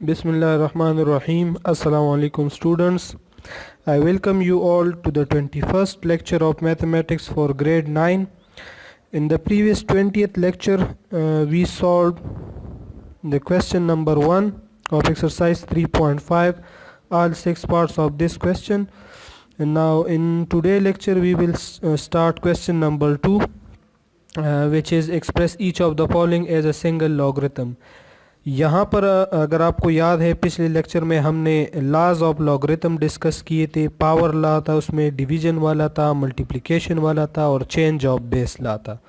Bismillahirrahmanirrahim. Assalamu alaikum students. I welcome you all to the 21st lecture of mathematics for grade 9. In the previous 20th lecture we solved the question number 1 of exercise 3.5, all 6 parts of this question. And now in today's lecture we will start question number 2, which is express each of the following as a single logarithm. यहाँ पर अगर आपको याद है पिछले lecture में हमने laws of logarithm discuss किए थे। पावर लॉ था, उसमें डिवीजन वाला था, मल्टीप्लिकेशन वाला था और चेंज ऑफ बेस लॉ था।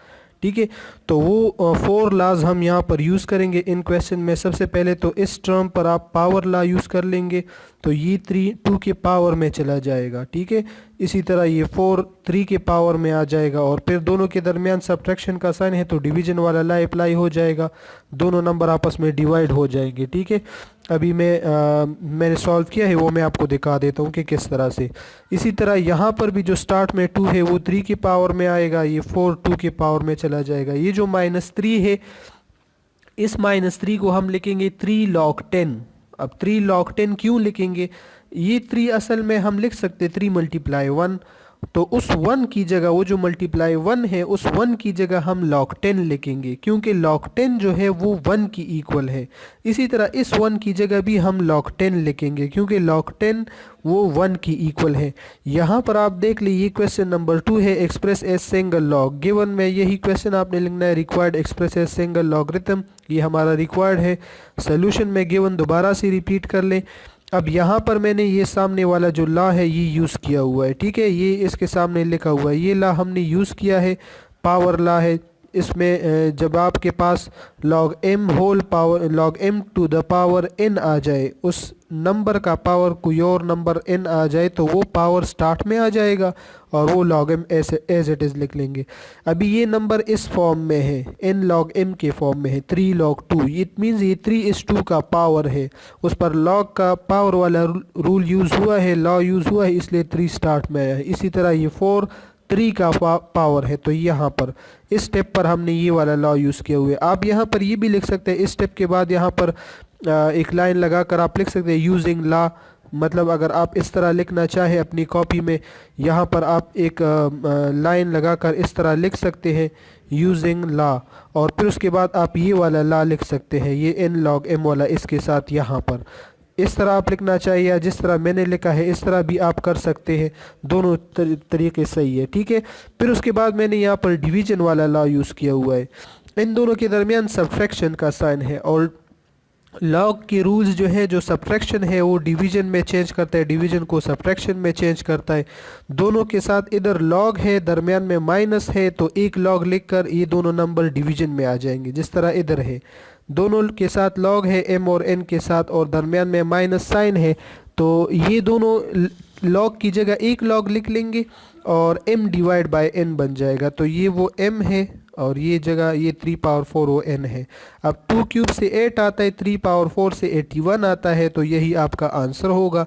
ठीक है, तो वो 4 लॉज हम यहाँ पर यूज़ करेंगे इन क्वेश्चन में। सबसे पहले तो इस टर्म पर आप पावर लॉ यूज़ कर लेंगे तो ये 2 के पावर में चला जाएगा। ठीक है, इसी तरह ये 4 3 के पावर में आ जाएगा और फिर दोनों के दरमियान सब्ट्रैक्शन का साइन है तो डिवीजन वाला लॉ अप्लाई हो जाएगा, दोनों नंबर आपस में डिवाइड हो जाएंगे। ठीक है, अभी मैंने सॉल्व किया है वो मैं आपको दिखा देता हूँ कि किस तरह से। इसी तरह यहाँ पर भी जो स्टार्ट में 2 है वो 3 की पावर में आएगा, ये 4 2 के पावर में चला जाएगा। ये जो -3 है, इस -3 को हम लिखेंगे 3 log 10। अब 3 log 10 क्यों लिखेंगे? ये 3 असल में हम लिख सकते 3 × 1, तो उस 1 की जगह, वो जो मल्टीप्लाई 1 है उस 1 की जगह हम log 10 लिखेंगे, क्योंकि log 10 जो है वो 1 की इक्वल है। इसी तरह इस 1 की जगह भी हम log 10 लिखेंगे क्योंकि log 10 वो 1 की इक्वल है। यहाँ पर आप देख लीजिए क्वेश्चन नंबर 2 है express as single log. Given में यही क्वेश्चन आपने लिखना है, required express as single logarithm, ये हमारा रिक्वायर्ड है। सोल्यूशन में गिवन दोबारा से रिपीट कर लें। अब यहाँ पर मैंने ये सामने वाला जो लॉ है ये यूज़ किया हुआ है। ठीक है, ये इसके सामने लिखा हुआ है, ये लॉ हमने यूज़ किया है, पावर लॉ है। इसमें जब आपके पास log m to the power n आ जाए, उस नंबर का पावर कोई और नंबर n आ जाए तो वो पावर स्टार्ट में आ जाएगा और वो log m as it is लिख लेंगे। अभी ये नंबर इस फॉर्म में है, n log m के फॉर्म में है, 3 log 2। इट मीन्स ये 3:2 का पावर है, उस पर log का पावर वाला रूल यूज़ हुआ है, लॉ यूज़ हुआ है, इसलिए 3 स्टार्ट में आया है। इसी तरह ये 4 3 का पावर है, तो यहाँ पर इस स्टेप पर हमने ये वाला लॉ यूज़ किया हुआ है। आप यहाँ पर ये भी लिख सकते हैं, इस स्टेप के बाद यहाँ पर एक लाइन लगाकर आप लिख सकते हैं यूजिंग लॉ। मतलब अगर आप इस तरह लिखना चाहें अपनी कॉपी में, यहाँ पर आप एक लाइन लगाकर इस तरह लिख सकते हैं यूजिंग लॉ, और फिर उसके बाद आप ये वाला लॉ लिख सकते हैं, ये n log m वाला इसके साथ यहाँ पर। इस तरह आप लिखना चाहिए या जिस तरह मैंने लिखा है इस तरह भी आप कर सकते हैं, दोनों तरीके सही है। ठीक है, फिर उसके बाद मैंने यहाँ पर डिवीजन वाला लॉ यूज़ किया हुआ है। इन दोनों के दरमियान सब्ट्रैक्शन का साइन है और लॉग के रूल्स जो है, जो सब्ट्रैक्शन है वो डिवीजन में चेंज करता है, डिवीजन को सब्ट्रैक्शन में चेंज करता है। दोनों के साथ इधर लॉग है, दरमियान में माइनस है, तो एक लॉग लिखकर ये दोनों नंबर डिवीजन में आ जाएंगे। जिस तरह इधर है, दोनों के साथ लॉग है m और n के साथ और दरमियान में माइनस साइन है, तो ये दोनों लॉग की जगह एक लॉग लिख लेंगे और m डिवाइड बाय n बन जाएगा। तो ये वो m है और ये जगह ये 3 पावर 4 वो n है। अब 2 क्यूब से 8 आता है, 3 पावर 4 से 81 आता है, तो यही आपका आंसर होगा।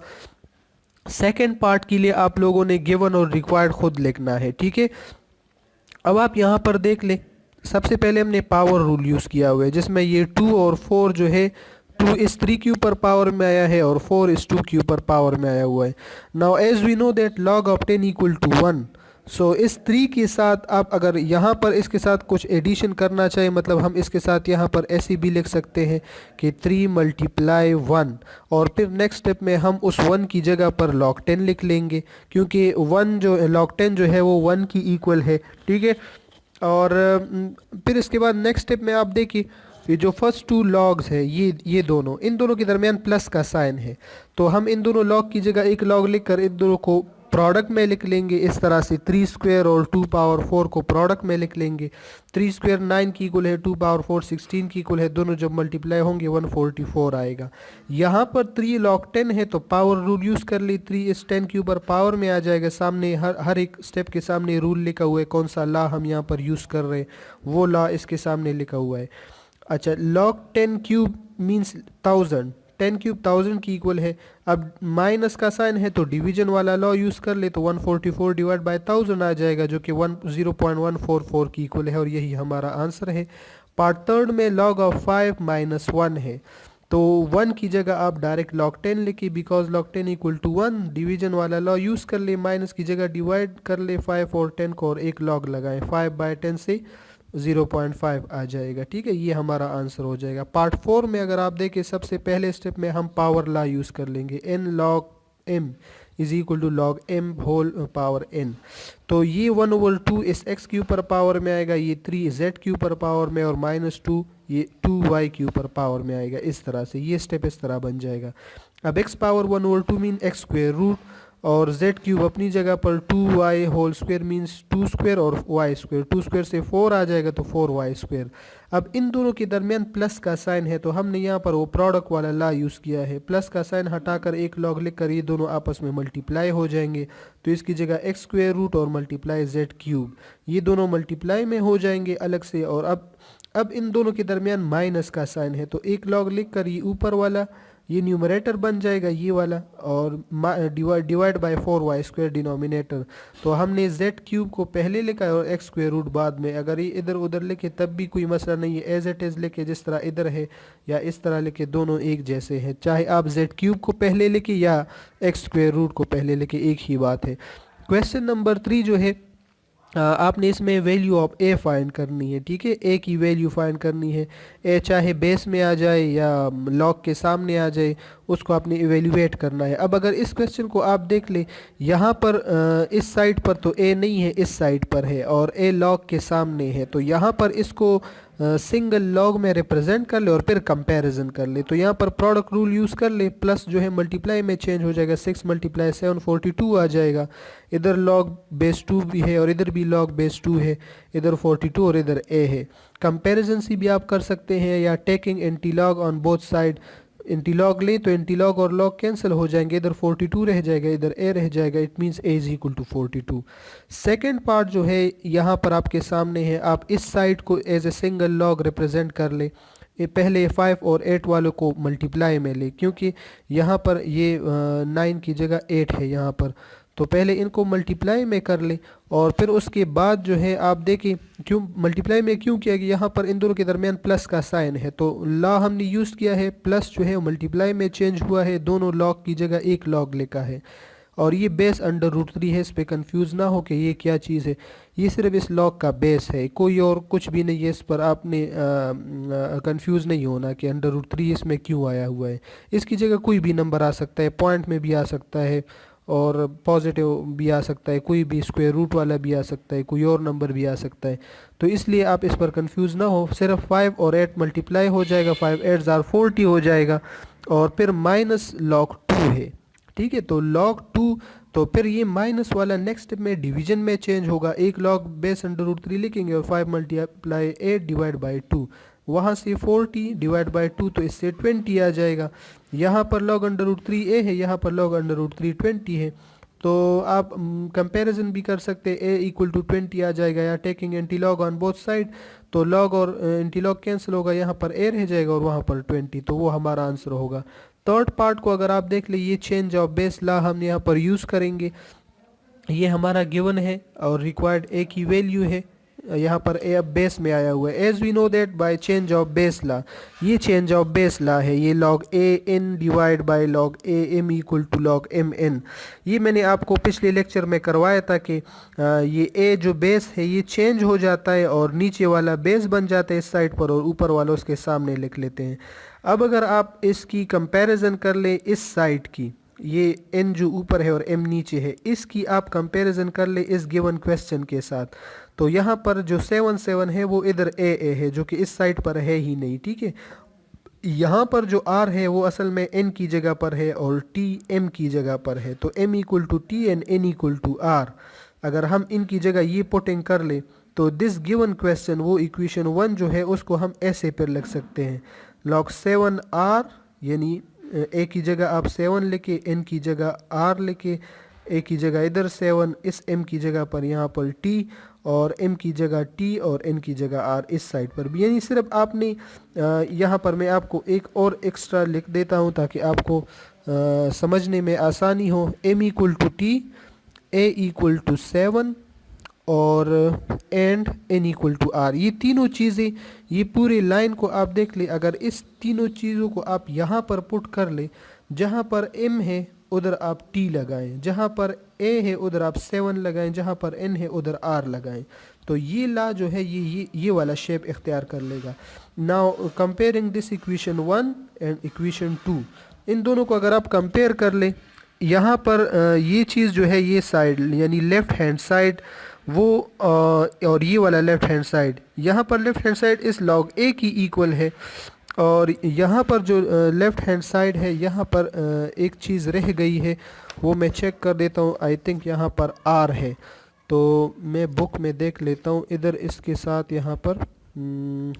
सेकेंड पार्ट के लिए आप लोगों ने गिवन और रिक्वायर्ड खुद लिखना है। ठीक है, अब आप यहाँ पर देख लें, सबसे पहले हमने पावर रूल यूज़ किया हुआ है जिसमें ये 2 और 4 जो है, 2 इस 3 के ऊपर पावर में आया है और 4 इस 2 के ऊपर पावर में आया हुआ है। Now as we know that log of 10 equal to 1, सो इस 3 के साथ आप अगर यहाँ पर इसके साथ कुछ एडिशन करना चाहें, मतलब हम इसके साथ यहाँ पर ऐसे भी लिख सकते हैं कि 3 × 1, और फिर नेक्स्ट स्टेप में हम उस 1 की जगह पर log 10 लिख लेंगे क्योंकि 1 जो log 10 जो है वो 1 की इक्वल है। ठीक है, और फिर इसके बाद नेक्स्ट स्टेप में आप देखिए ये जो फर्स्ट 2 लॉग्स है, ये दोनों, इन दोनों के दरमियान प्लस का साइन है, तो हम इन दोनों लॉग की जगह एक लॉग लिखकर इन दोनों को प्रोडक्ट में लिख लेंगे। इस तरह से 3 स्क्वायर और 2 पावर 4 को प्रोडक्ट में लिख लेंगे। 3 स्क्वायर 9 की इक्वल है, 2 पावर 4 16 की इक्वल है, दोनों जब मल्टीप्लाई होंगे 144 आएगा। यहाँ पर 3 log 10 है तो पावर रूल यूज़ कर ली, 3 इस 10 के ऊपर पावर में आ जाएगा। सामने हर एक स्टेप के सामने रूल लिखा हुआ है, कौन सा लॉ हम यहाँ पर यूज़ कर रहे हैं वो लॉ इसके सामने लिखा हुआ है। अच्छा, log 10 क्यूब मीन्स 1000, 10 क्यूब 1000 की इक्वल है। अब माइनस का साइन है तो डिवीजन वाला लॉ यूज़ कर ले, तो 144 डिवाइड बाय 1000 आ जाएगा जो कि 0.144 की इक्वल है और यही हमारा आंसर है। पार्ट थर्ड में log of 5 - 1 है, तो 1 की जगह आप डायरेक्ट log 10 लिखिए, because log 10 equal to 1, division वाला लॉ यूज़ कर ले, माइनस की जगह डिवाइड कर ले 5 और 10 को और एक log लगाएं, 5/10 से 0.5 आ जाएगा। ठीक है, ये हमारा आंसर हो जाएगा। पार्ट 4 में अगर आप देखें, सबसे पहले स्टेप में हम पावर लॉ यूज़ कर लेंगे, n log m is equal to log m whole power n। तो ये 1/2 इस x क्यूब पर पावर में आएगा, ये 3 z क्यूब पर पावर में, और -2 ये 2y क्यूब पर पावर में आएगा। इस तरह से ये स्टेप इस तरह बन जाएगा। अब x power 1/2 mean x square root, और z क्यूब अपनी जगह पर 2y whole square means 2 square, और y स्क्वेयर 2 स्क्वेयर से 4 आ जाएगा तो 4y स्क्वेयर। अब इन दोनों के दरमियान प्लस का साइन है, तो हमने यहाँ पर वो प्रोडक्ट वाला लॉ यूज़ किया है। प्लस का साइन हटाकर एक लॉग लिख कर ये दोनों आपस में मल्टीप्लाई हो जाएंगे, तो इसकी जगह x स्क्वेयर रूट और मल्टीप्लाई z क्यूब, ये दोनों मल्टीप्लाई में हो जाएंगे अलग से। और अब इन दोनों के दरमियान माइनस का साइन है, तो एक लॉग लिख कर ये ऊपर वाला ये न्यूमरेटर बन जाएगा ये वाला, और divide by 4y square denominator. तो हमने z क्यूब को पहले लिखा है और x स्क्वेयर रूट बाद में। अगर ये इधर उधर लिखे तब भी कोई मसला नहीं है, एज इट इज़ लिखे जिस तरह इधर है या इस तरह लिखे, दोनों एक जैसे हैं। चाहे आप z क्यूब को पहले लिखे या x स्क्वेयर रूट को पहले लिखे, एक ही बात है। क्वेश्चन नंबर 3 जो है, आपने इसमें वैल्यू ऑफ ए फाइंड करनी है। ठीक है, ए की वैल्यू फाइंड करनी है। ए चाहे बेस में आ जाए या लॉग के सामने आ जाए, उसको आपने इवेल्युएट करना है। अब अगर इस क्वेश्चन को आप देख ले, यहाँ पर इस साइड पर तो ए नहीं है, इस साइड पर है, और ए लॉग के सामने है। तो यहाँ पर इसको सिंगल लॉग में रिप्रेजेंट कर ले और फिर कंपैरिजन कर ले। तो यहाँ पर प्रोडक्ट रूल यूज़ कर ले, प्लस जो है मल्टीप्लाई में चेंज हो जाएगा, 6 × 7 42 आ जाएगा। इधर लॉग बेस 2 भी है और इधर भी लॉग बेस 2 है, इधर 42 और इधर ए है। कंपैरिजन से भी आप कर सकते हैं, या taking antilog on both side, antilog लें तो एंटीलॉग और लॉग कैंसिल हो जाएंगे, इधर 42 रह जाएगा, इधर ए रह जाएगा, it means a is equal to 42। Second part जो है यहाँ पर आपके सामने है, आप इस साइड को as a single log represent कर ले। ये पहले 5 और 8 वालों को मल्टीप्लाई में ले, क्योंकि यहाँ पर ये 9 की जगह 8 है यहाँ पर, तो पहले इनको मल्टीप्लाई में कर ले। और फिर उसके बाद जो है आप देखें, क्यों मल्टीप्लाई में क्यों किया कि यहाँ पर इन दोनों के दरमियान प्लस का साइन है, तो लॉ हमने यूज़ किया है, प्लस जो है मल्टीप्लाई में चेंज हुआ है, दोनों लॉग की जगह एक लॉग लिखा है। और ये बेस √3 है, इस पर कंफ्यूज ना हो कि ये क्या चीज़ है, ये सिर्फ इस लॉग का बेस है, कोई और कुछ भी नहीं है। इस पर आपने कंफ्यूज नहीं होना कि √3 इसमें क्यों आया हुआ है। इसकी जगह कोई भी नंबर आ सकता है, पॉइंट में भी आ सकता है और पॉजिटिव भी आ सकता है, कोई भी स्क्वायर रूट वाला भी आ सकता है, कोई और नंबर भी आ सकता है। तो इसलिए आप इस पर कंफ्यूज ना हो, सिर्फ 5 और 8 मल्टीप्लाई हो जाएगा, 5 8 40 हो जाएगा, और फिर माइनस log 2 है। ठीक है, तो log 2, तो फिर ये माइनस वाला नेक्स्ट स्टेप में डिवीजन में चेंज होगा, एक log बेस √3 लिखेंगे और 5 × 8 डिवाइड बाई 2, वहाँ से 40 डिवाइड बाई 2, तो इससे 20 आ जाएगा। यहाँ पर log √3 a है, यहाँ पर log √3 20 है। तो आप कंपैरिजन भी कर सकते हैं, a इक्वल टू 20 आ जाएगा, या taking antilog on both side, तो log और एंटीलॉग कैंसिल होगा, यहाँ पर a रह जाएगा और वहाँ पर 20, तो वो हमारा आंसर होगा। थर्ड पार्ट को अगर आप देख ले, ये चेंज ऑफ बेस लॉ हम यहाँ पर यूज़ करेंगे, ये हमारा गिवन है और रिक्वायर्ड ए की वैल्यू है, यहाँ पर ए अब बेस में आया हुआ है। As we know that by change of base law, ये चेंज ऑफ बेस लॉ है, ये log a n divide by log a m equal to log m n। ये मैंने आपको पिछले लेक्चर में करवाया था कि ये a जो बेस है ये चेंज हो जाता है और नीचे वाला बेस बन जाता है इस साइड पर, और ऊपर वाला उसके सामने लिख लेते हैं। अब अगर आप इसकी कंपैरिजन कर लें इस साइड की, ये n जो ऊपर है और m नीचे है, इसकी आप कंपैरिजन कर ले इस गिवन क्वेश्चन के साथ, तो यहाँ पर जो 7 7 है वो इधर a है, जो कि इस साइड पर है ही नहीं। ठीक है, यहाँ पर जो r है वो असल में n की जगह पर है और t m की जगह पर है, तो m equal to t and n equal to r। अगर हम इनकी जगह ये पुटिंग कर ले, तो दिस गिवन क्वेश्चन, वो इक्वेशन 1 जो है उसको हम ऐसे पर लिख सकते हैं, log 7r, यानी a की जगह आप 7 लिखे, n की जगह r लिखे, a की जगह इधर 7, इस m की जगह पर यहाँ पर t, और m की जगह t और n की जगह r इस साइड पर भी। यानी सिर्फ आपने यहाँ पर मैं आपको एक और एक्स्ट्रा लिख देता हूँ ताकि आपको समझने में आसानी हो। m equal to t, a equal to 7 और and n equal to r। ये तीनों चीज़ें, ये पूरे लाइन को आप देख ले, अगर इस तीनों चीज़ों को आप यहाँ पर पुट कर ले, जहाँ पर m है उधर आप t लगाएं, जहाँ पर a है उधर आप 7 लगाएं, जहाँ पर n है उधर r लगाएं, तो ये ला जो है ये वाला शेप इख्तियार कर लेगा। Now comparing this equation 1 and equation 2, इन दोनों को अगर आप कंपेयर कर ले, यहाँ पर ये चीज़ जो है, ये साइड यानी लेफ़्ट हैंड साइड वो और ये वाला लेफ़्ट हैंड साइड, यहाँ पर लेफ़्ट हैंड साइड इस log a की इक्वल है, और यहाँ पर जो लेफ़्ट हैंड साइड है, यहाँ पर एक चीज़ रह गई है, वो मैं चेक कर देता हूँ। आई थिंक यहाँ पर r है, तो मैं बुक में देख लेता हूँ। इधर इसके साथ यहाँ पर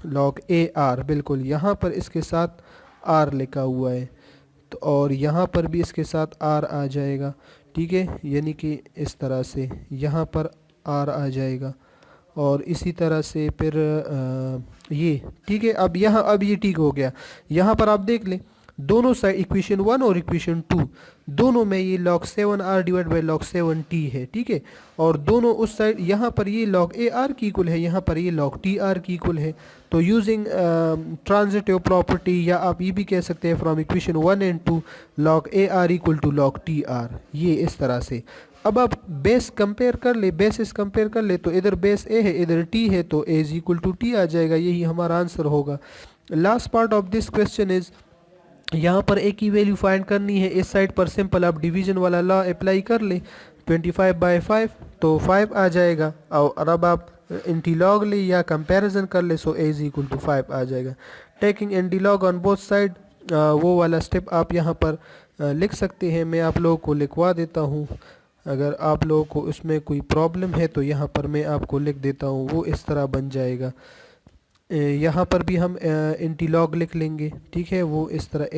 log a r, बिल्कुल यहाँ पर इसके साथ r लिखा हुआ है, तो और यहाँ पर भी इसके साथ r आ जाएगा, ठीक है, यानी कि इस तरह से यहाँ पर r आ जाएगा, और इसी तरह से फिर ये ठीक है। अब ये ठीक हो गया। यहाँ पर आप देख लें, दोनों साइड इक्वेशन 1 और इक्वेशन 2 दोनों में ये log 7r divide by log 7t है, ठीक है, और दोनों उस साइड, यहाँ पर ये log a r की इक्वल है, यहाँ पर ये log t r की इक्वल है। तो यूजिंग ट्रांजिटिव प्रॉपर्टी, या आप ये भी कह सकते हैं from equation 1 and 2 log a r equal to log t r, ये इस तरह से। अब आप बेस कंपेयर कर ले, बेसिस कंपेयर कर ले, तो इधर बेस a है इधर t है, तो a is equal to t आ जाएगा, यही हमारा आंसर होगा। Last part of this question is, यहाँ पर a की वैल्यू फाइंड करनी है। इस साइड पर सिंपल आप डिवीजन वाला लॉ अप्लाई कर ले, 25/5 तो 5 आ जाएगा, और अब आप इंटीलॉग ले या कंपैरिजन कर ले, सो a इज इक्वल टू 5 आ जाएगा। टेकिंग इंटीलॉग ऑन बोथ साइड, वो वाला स्टेप आप यहाँ पर लिख सकते हैं, मैं आप लोगों को लिखवा देता हूँ। अगर आप लोगों को उसमें कोई प्रॉब्लम है तो यहाँ पर मैं आपको लिख देता हूँ, वो इस तरह बन जाएगा। यहाँ पर भी हम इंटीलॉग लिख लेंगे, ठीक है, वो इस तरह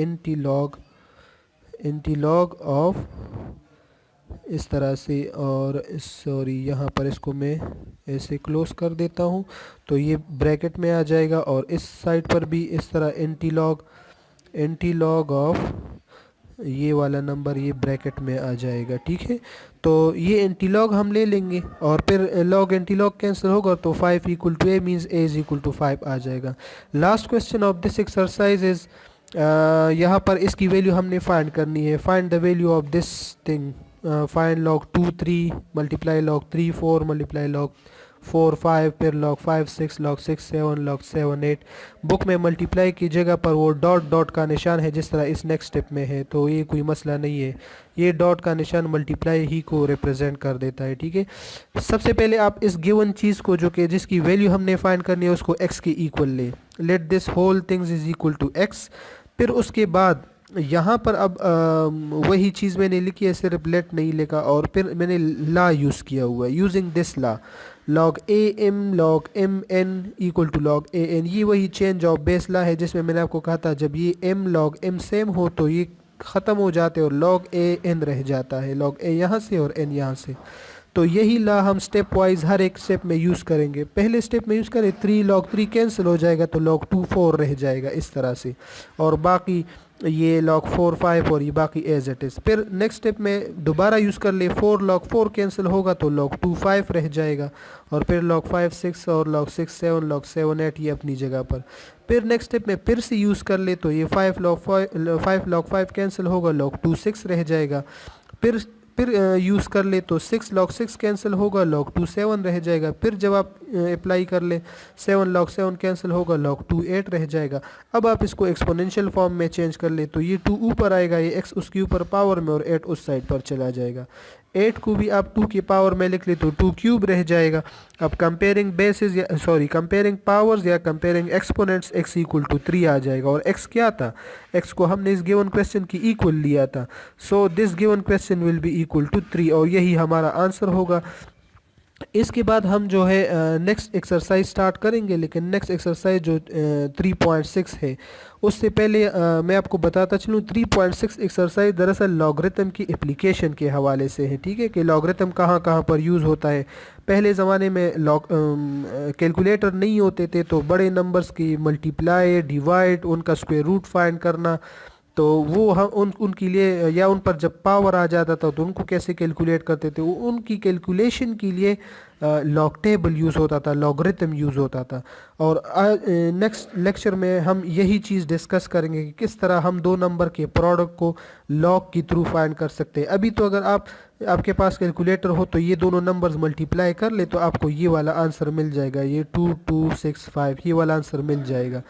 इंटीलॉग ऑफ इस तरह से, और सॉरी यहाँ पर इसको मैं ऐसे क्लोज कर देता हूँ, तो ये ब्रैकेट में आ जाएगा, और इस साइड पर भी इस तरह इंटीलॉग ऑफ ये वाला नंबर ये ब्रैकेट में आ जाएगा, ठीक है। तो ये एंटीलॉग हम ले लेंगे, और फिर लॉग एंटीलॉग कैंसिल होगा, तो 5 equal to a means a is equal to 5 आ जाएगा। Last question of this exercise is, यहाँ पर इसकी वैल्यू हमने फाइंड करनी है। Find the value of this thing, find log 2 3 multiply log 3 4 multiply log 4 5, फिर log 5 6 log 6 7 log 7 8। बुक में मल्टीप्लाई की जगह पर वो डॉट डॉट का निशान है जिस तरह इस नेक्स्ट स्टेप में है, तो ये कोई मसला नहीं है, ये डॉट का निशान मल्टीप्लाई ही को रिप्रेजेंट कर देता है, ठीक है। सबसे पहले आप इस गिवन चीज़ को, जो कि जिसकी वैल्यू हमने फाइंड करनी है, उसको x के इक्वल ले, let this whole things is equal to x। फिर उसके बाद यहाँ पर अब वही चीज़ मैंने लिखी है, सिर्फ लेट नहीं लिखा, और फिर मैंने ला यूज़ किया हुआ है। Using this law, log a m log m n equal to log a n, ये वही चेंज ऑफ बेस ला है जिसमें मैंने आपको कहा था जब ये m log m सेम हो तो ये ख़त्म हो जाते और log a n रह जाता है, log a यहाँ से और n यहाँ से। तो यही ला हम स्टेप वाइज हर एक स्टेप में यूज़ करेंगे। पहले स्टेप में यूज़ करें, 3 log 3 कैंसिल हो जाएगा, तो log 2 4 रह जाएगा इस तरह से, और बाकी ये log 4 5 और ये बाकी एज इट इज़। फिर नेक्स्ट स्टेप में दोबारा यूज़ कर ले, 4 log 4 कैंसिल होगा तो log 2 5 रह जाएगा, और फिर log 5 6 और log 6 7 log 7 8 ये अपनी जगह पर। फिर नेक्स्ट स्टेप में फिर से यूज़ कर ले, तो ये 5 log 5 कैंसिल होगा, log 2 6 रह जाएगा। फिर यूज़ कर ले तो 6 log 6 कैंसिल होगा, log 2 7 रह जाएगा। फिर जब आप अप्लाई कर ले, 7 log 7 कैंसिल होगा, log 2 8 रह जाएगा। अब आप इसको एक्सपोनेंशियल फॉर्म में चेंज कर ले, तो ये 2 ऊपर आएगा, ये x उसके ऊपर पावर में, और 8 उस साइड पर चला जाएगा। 8 को भी आप 2 की पावर में लिख ले तो 2 क्यूब रह जाएगा। अब कंपेयरिंग बेसिस या कंपेयरिंग पावर्स या comparing exponents, x equal to 3 आ जाएगा, और x क्या था, x को हमने इस गिवन क्वेश्चन की इक्वल लिया था, so this given question will be equal to 3, और यही हमारा आंसर होगा। इसके बाद हम जो है नेक्स्ट एक्सरसाइज स्टार्ट करेंगे, लेकिन नेक्स्ट एक्सरसाइज जो 3.6 है, उससे पहले मैं आपको बताता चलूँ 3.6 एक्सरसाइज दरअसल लॉगरिथम की एप्लीकेशन के हवाले से है, ठीक है, कि लॉगरिथम कहाँ कहाँ पर यूज़ होता है। पहले ज़माने में कैलकुलेटर नहीं होते थे, तो बड़े नंबर्स की मल्टीप्लाई डिवाइड उनका स्क्वायर रूट फाइंड करना, तो वो हम उनके लिए, या उन पर जब पावर आ जाता था तो उनको कैसे कैलकुलेट करते थे, उनकी कैलकुलेशन के लिए लॉग टेबल यूज़ होता था, लॉगरिथम यूज़ होता था। और नेक्स्ट लेक्चर में हम यही चीज़ डिस्कस करेंगे कि किस तरह हम दो नंबर के प्रोडक्ट को लॉग के थ्रू फाइंड कर सकते हैं। अभी तो अगर आपके पास कैलकुलेटर हो तो ये दोनों नंबर्स मल्टीप्लाई कर ले तो आपको ये वाला आंसर मिल जाएगा, ये 2265 ये वाला आंसर मिल जाएगा।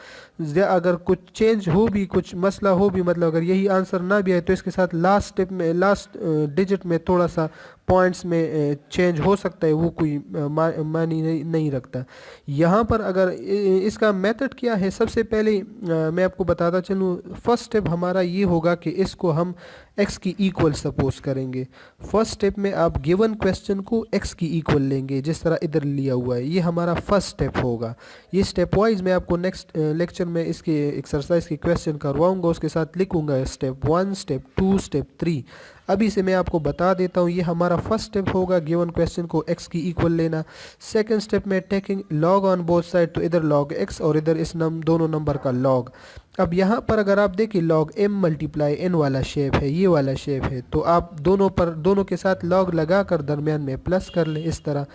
अगर कुछ चेंज हो भी, कुछ मसला हो भी, मतलब अगर यही आंसर ना भी आए तो इसके साथ लास्ट स्टेप में, लास्ट डिजिट में थोड़ा सा पॉइंट्स में चेंज हो सकता है, वो कोई मानी नहीं रखता। यहाँ पर अगर इसका मेथड क्या है, सबसे पहले मैं आपको बताता चलूँ। फर्स्ट स्टेप हमारा ये होगा कि इसको हम x की इक्वल सपोज करेंगे। फर्स्ट स्टेप में आप गिवन क्वेश्चन को x की इक्वल लेंगे, जिस तरह इधर लिया हुआ है। ये हमारा फर्स्ट स्टेप होगा। ये स्टेप वाइज मैं आपको नेक्स्ट लेक्चर में इसके एक्सरसाइज के क्वेश्चन करवाऊंगा, उसके साथ लिखूंगा स्टेप 1, स्टेप 2, स्टेप 3। अभी से मैं आपको बता देता हूँ, ये हमारा फर्स्ट स्टेप होगा, गिवन क्वेश्चन को x की इक्वल लेना। सेकंड स्टेप में taking log on both side, तो इधर लॉग x और इधर इस दोनों नंबर का लॉग। अब यहाँ पर अगर आप देखिए लॉग m मल्टीप्लाई n वाला शेप है, ये वाला शेप है, तो आप दोनों के साथ लॉग लगा कर दरमियान में प्लस कर लें इस तरह।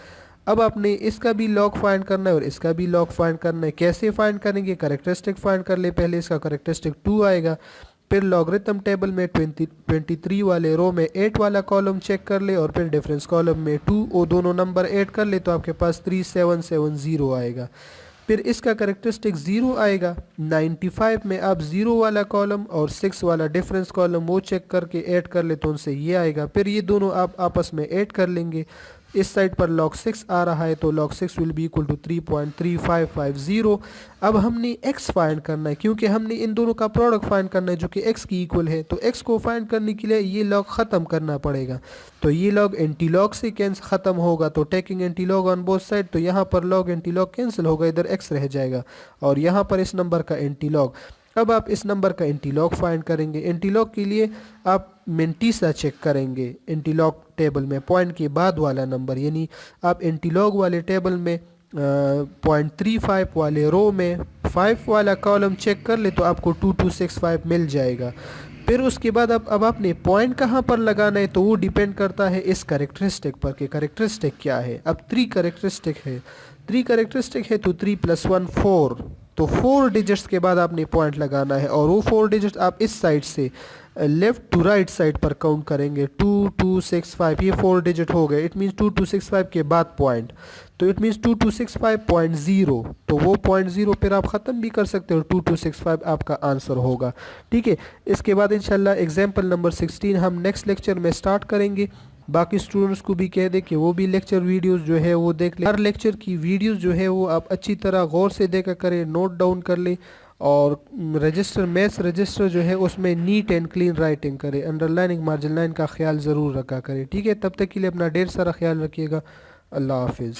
अब आपने इसका भी लॉग फाइंड करना है और इसका भी लॉग फाइंड करना है। कैसे फाइंड करेंगे, कैरेक्टरिस्टिक फाइंड कर ले पहले, इसका कैरेक्टरिस्टिक 2 आएगा। फिर लॉगरिथम टेबल में 23 वाले रो में 8 वाला कॉलम चेक कर ले और फिर डिफरेंस कॉलम में 2 और दोनों नंबर ऐड कर ले तो आपके पास 3770 आएगा। फिर इसका कैरेक्टरिस्टिक 0 आएगा। 95 में आप 0 वाला कॉलम और 6 वाला डिफरेंस कॉलम वो चेक करके ऐड कर ले तो उनसे ये आएगा। फिर ये दोनों आप आपस में ऐड कर लेंगे। इस साइड पर log 6 आ रहा है तो log 6 will be equal to 3.3550। अब हमने x फाइंड करना है, क्योंकि हमने इन दोनों का प्रोडक्ट फाइंड करना है जो कि x की इक्वल है। तो x को फाइंड करने के लिए ये log ख़त्म करना पड़ेगा। तो ये log एंटी लॉग से कैंसिल ख़त्म होगा, तो taking anti log on both side, तो यहाँ पर log एंटी लॉग कैंसिल होगा, इधर x रह जाएगा और यहाँ पर इस नंबर का एंटी लॉग। अब आप इस नंबर का एंटीलॉग फाइंड करेंगे। एंटीलॉग के लिए आप मिंटीसा चेक करेंगे एंटीलॉग टेबल में, पॉइंट के बाद वाला नंबर, यानी आप एंटीलॉग वाले टेबल में 0.35 वाले रो में 5 वाला कॉलम चेक कर ले तो आपको 2265 मिल जाएगा। फिर उसके बाद अब आपने पॉइंट कहाँ पर लगाना है, तो वो डिपेंड करता है इस कैरेक्टरिस्टिक पर कि कैरेक्टरिस्टिक क्या है। अब 3 कैरेक्टरिस्टिक है, 3 कैरेक्टरिस्टिक है तो 3 + 1 4, तो 4 डिजिट्स के बाद आपने पॉइंट लगाना है और वो 4 डिजिट्स आप इस साइड से लेफ्ट टू राइट साइड पर काउंट करेंगे। 2265 ये 4 डिजिट हो गए, इट मीन्स 2265 के बाद पॉइंट, तो इट मीन्स 2265.0, तो वो 0.0 फिर आप ख़त्म भी कर सकते हो, 2265 आपका आंसर होगा। ठीक है, इसके बाद इंशाल्लाह एग्जाम्पल नंबर 16 हम नेक्स्ट लेक्चर में स्टार्ट करेंगे। बाकी स्टूडेंट्स को भी कह दे कि वो भी लेक्चर वीडियोस जो है वो देख ले। हर लेक्चर की वीडियोस जो है वो आप अच्छी तरह गौर से देखा करें, नोट डाउन कर ले और रजिस्टर, मैथ्स रजिस्टर जो है उसमें नीट एंड क्लीन राइटिंग करें, अंडरलाइनिंग मार्जिन लाइन का ख्याल ज़रूर रखा करें। ठीक है, तब तक के लिए अपना ढेर सारा ख्याल रखिएगा। अल्लाह हाफिज़।